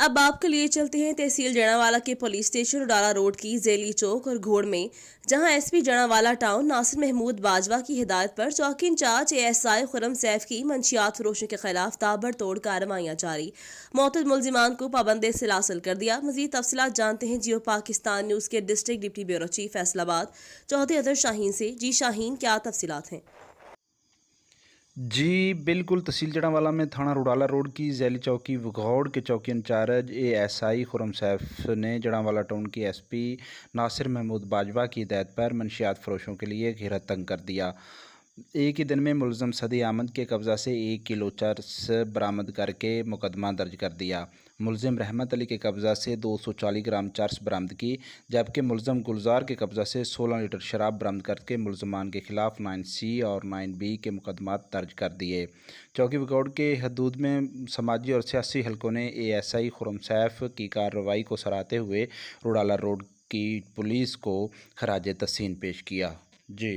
अब आपके लिए चलते हैं तहसील जड़ावाला के पुलिस स्टेशन उडाला रोड की जेली चौक और घोड़ में, जहां एसपी जड़ावाला टाउन नासिर महमूद बाजवा की हिदायत पर चौकी इंचार्ज एएसआई खुरम सैफ की मंशियात फरोशों के खिलाफ ताबड़तोड़ कार्रवाइयां जारी। मौतद मुलजिमान को पाबंदे से हासिल कर दिया। मजीद तफसीलात जानते हैं जियो पाकिस्तान न्यूज के district deputy bureau chief Faisalabad Chaudhry Athar Shaheen से। जी शाहीन, क्या तफसीलात हैं? जी बिल्कुल, तहसील जड़ांवाला में थाना रुडाला रोड की ज़ैली चौकी वघौड़ के चौकी इंचार्ज एएसआई खुरम सैफ ने जड़ांवाला टाउन की एसपी नासिर महमूद बाजवा की हिदायत पर मंशियात फरोशों के लिए घेरा तंग कर दिया। एक ही दिन में मुलज़म सदी आमद के कब्ज़ा से 1 किलो चर्स बरामद करके मुकदमा दर्ज कर दिया। मुलज़िम रहमत अली के कब्ज़ा से 240 ग्राम चर्स बरामद की, जबकि मुलज़म गुलजार के कब्ज़ा से 16 लीटर शराब बरामद करके मुलज़मान के खिलाफ 9C और 9B के मुकदमा दर्ज कर दिए। चौकी वघौड़ के हदूद में समाजी और सियासी हलकों ने एएसआई खुरम सैफ की कार्रवाई को सराहते हुए रुडाला रोड की पुलिस को खराज तहसीन पेश किया। जी।